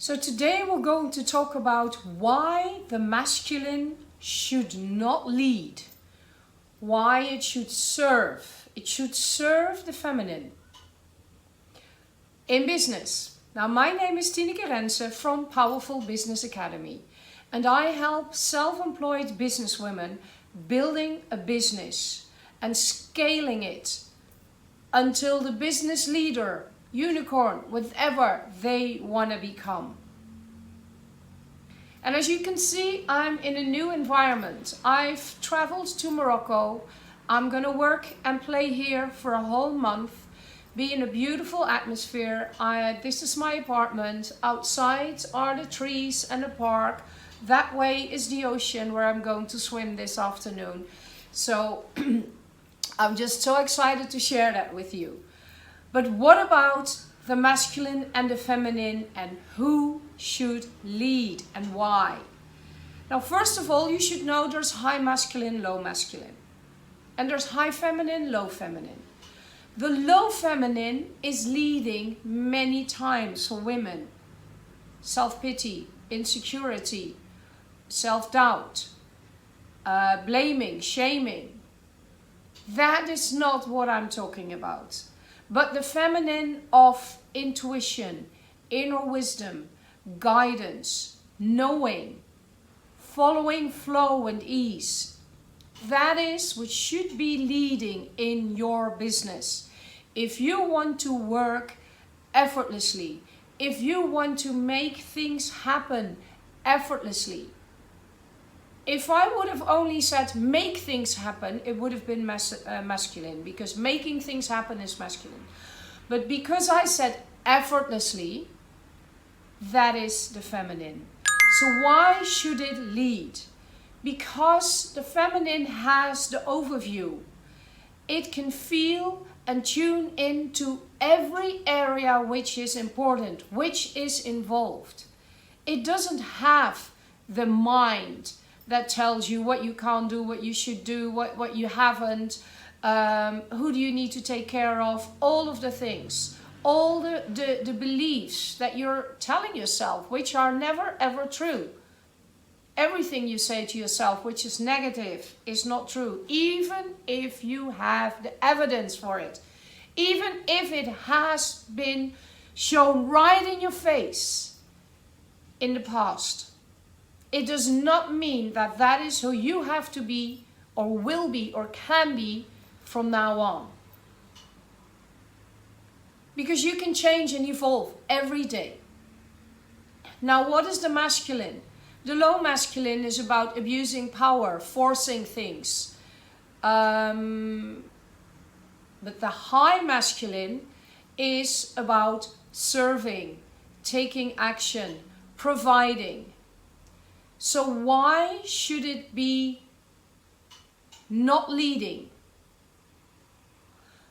So today we're going to talk about why the masculine should not lead, why it should serve. It should serve the feminine in business. Now, my name is Tineke Rensen from Powerful Business Academy, and I help self-employed businesswomen building a business and scaling it until the business leader, unicorn, whatever they want to become. And as you can see, I'm in a new environment. I've traveled to Morocco. I'm going to work and play here for a whole month, be in a beautiful atmosphere. This is my apartment. Outside are the trees and the park. That way is the ocean where I'm going to swim this afternoon. So I'm just so excited to share that with you. But what about the masculine and the feminine, and who should lead and why? Now, first of all, you should know there's high masculine, low masculine. And there's high feminine, low feminine. The low feminine is leading many times for women. Self-pity, insecurity, self-doubt, blaming, shaming. That is not what I'm talking about. But the feminine of intuition, inner wisdom, guidance, knowing, following flow and ease. That is what should be leading in your business. If you want to work effortlessly, if you want to make things happen effortlessly. If I would have only said make things happen, it would have been masculine, because making things happen is masculine. But because I said effortlessly, that is the feminine. So why should it lead? Because the feminine has the overview. It can feel and tune into every area which is important, which is involved. It doesn't have the mind that tells you what you can't do, what you should do, what you haven't, who do you need to take care of, all of the things, all the beliefs that you're telling yourself, which are never ever true. Everything you say to yourself which is negative is not true, even if you have the evidence for it, even if it has been shown right in your face in the past. It does not mean that that is who you have to be or will be or can be from now on. Because you can change and evolve every day. Now, what is the masculine? The low masculine is about abusing power, forcing things. But the high masculine is about serving, taking action, providing. So why should it be not leading?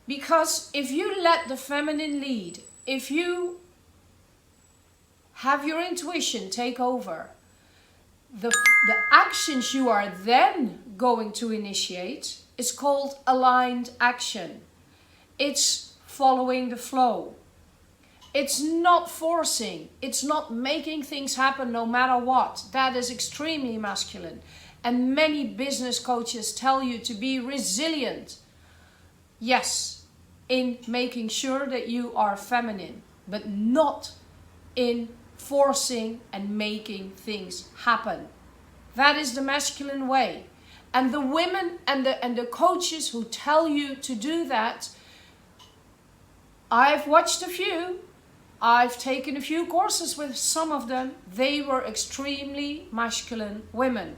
Because if you let the feminine lead, if you have your intuition take over, the actions you are then going to initiate is called aligned action. It's following the flow. It's not forcing. It's not making things happen no matter what. That is extremely masculine. And many business coaches tell you to be resilient. Yes, in making sure that you are feminine, but not in forcing and making things happen. That is the masculine way. And the women and the coaches who tell you to do that, I've watched a few. I've taken a few courses with some of them. They were extremely masculine women.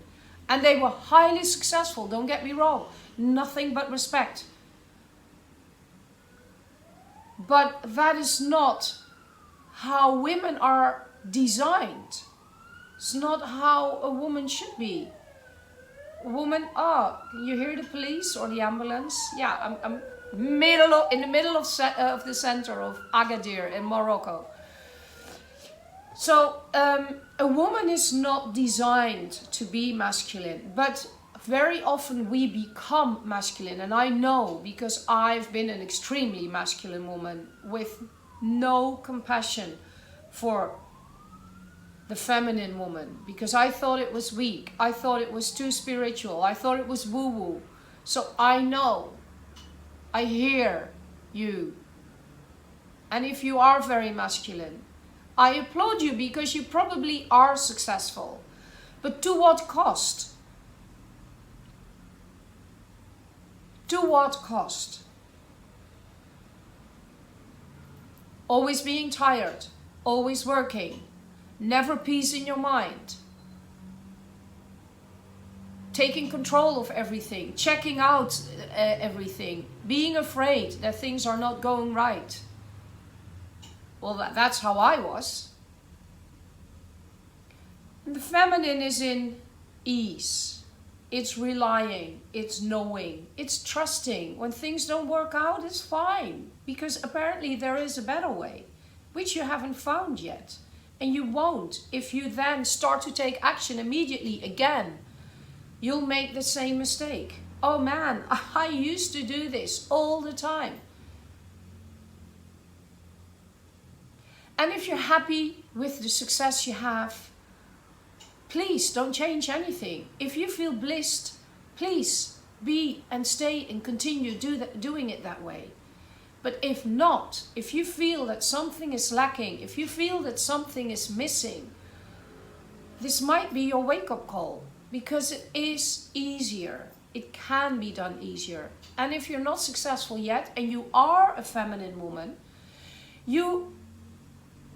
And they were highly successful, don't get me wrong. Nothing but respect. But that is not how women are designed. It's not how a woman should be. A woman, you hear the police or the ambulance? Yeah, I'm in the middle of the center of Agadir in Morocco. So a woman is not designed to be masculine, but very often we become masculine. And I know, because I've been an extremely masculine woman with no compassion for the feminine woman, because I thought it was weak. I thought it was too spiritual. I thought it was woo-woo. So I know, I hear you. And if you are very masculine, I applaud you because you probably are successful. But to what cost? To what cost? Always being tired, always working, never peace in your mind. Taking control of everything, checking out everything, being afraid that things are not going right. Well, that's how I was. And the feminine is in ease. It's relying, it's knowing, it's trusting. When things don't work out, it's fine. Because apparently there is a better way, which you haven't found yet. And you won't. If you then start to take action immediately again, you'll make the same mistake. Oh man, I used to do this all the time. And if you're happy with the success you have, please don't change anything. If you feel blissed, please be and stay and continue doing it that way. But if not, if you feel that something is lacking, if you feel that something is missing, this might be your wake-up call, because it is easier. It can be done easier. And if you're not successful yet and you are a feminine woman, you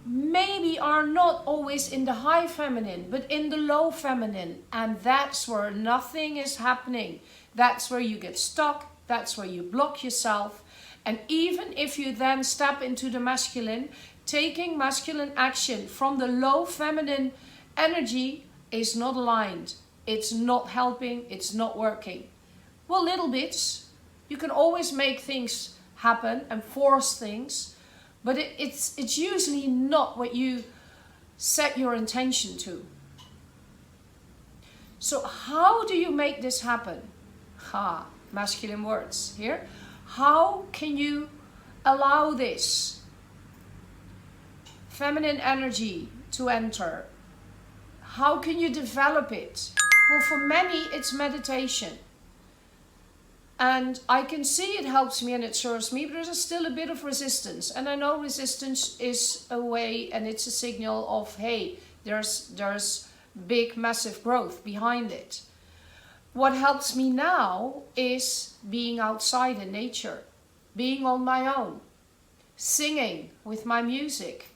maybe are not always in the high feminine, but in the low feminine. And that's where nothing is happening. That's where you get stuck. That's where you block yourself. And even if you then step into the masculine, taking masculine action from the low feminine energy is not aligned. It's not helping. It's not working. Well, little bits. You can always make things happen and force things. But it's usually not what you set your intention to. So how do you make this happen? Masculine words here. How can you allow this feminine energy to enter? How can you develop it? Well, for many, it's meditation. And I can see it helps me and it serves me, but there's still a bit of resistance. And I know resistance is a way and it's a signal of, hey, there's big, massive growth behind it. What helps me now is being outside in nature, being on my own, singing with my music,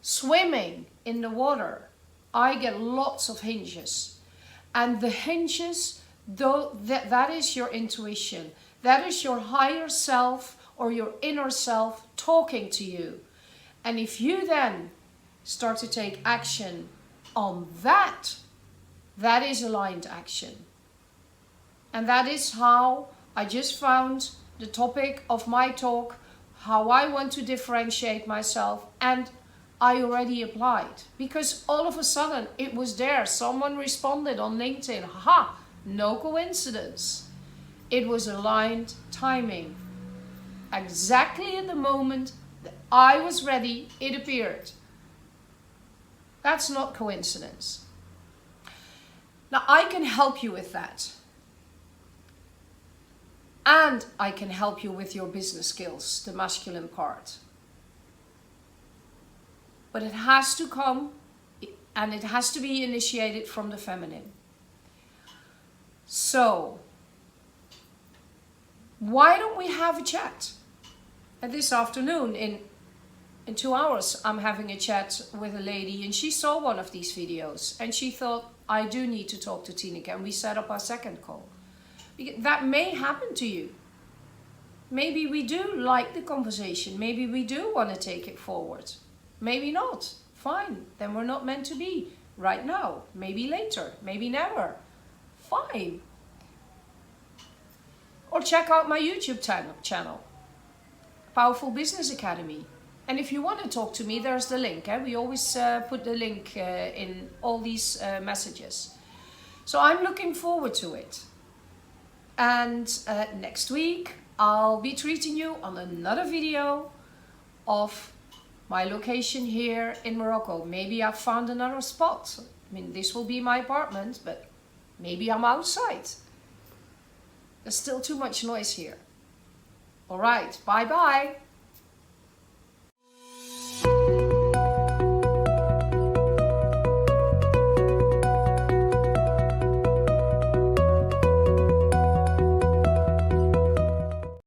swimming in the water. I get lots of hinges. And the hinges, though, that is your intuition. That is your higher self or your inner self talking to you. And if you then start to take action on that, that is aligned action. And that is how I just found the topic of my talk, how I want to differentiate myself, and I already applied. Because all of a sudden it was there. Someone responded on LinkedIn. Ha! No coincidence. It was aligned timing. Exactly in the moment that I was ready, it appeared. That's not coincidence. Now I can help you with that. And I can help you with your business skills, the masculine part. But it has to come and it has to be initiated from the feminine. So, why don't we have a chat? And this afternoon, in 2 hours, I'm having a chat with a lady and she saw one of these videos and she thought, I do need to talk to Tineke, and we set up our second call. That may happen to you. Maybe we do like the conversation. Maybe we do want to take it forward. Maybe not. Fine. Then we're not meant to be right now. Maybe later. Maybe never. Fine. Or check out my YouTube channel. Powerful Business Academy. And if you want to talk to me, there's the link. We always put the link in all these messages. So I'm looking forward to it. And next week, I'll be treating you on another video of my location here in Morocco. Maybe I've found another spot. I mean, this will be my apartment, but maybe I'm outside. There's still too much noise here. All right, bye-bye.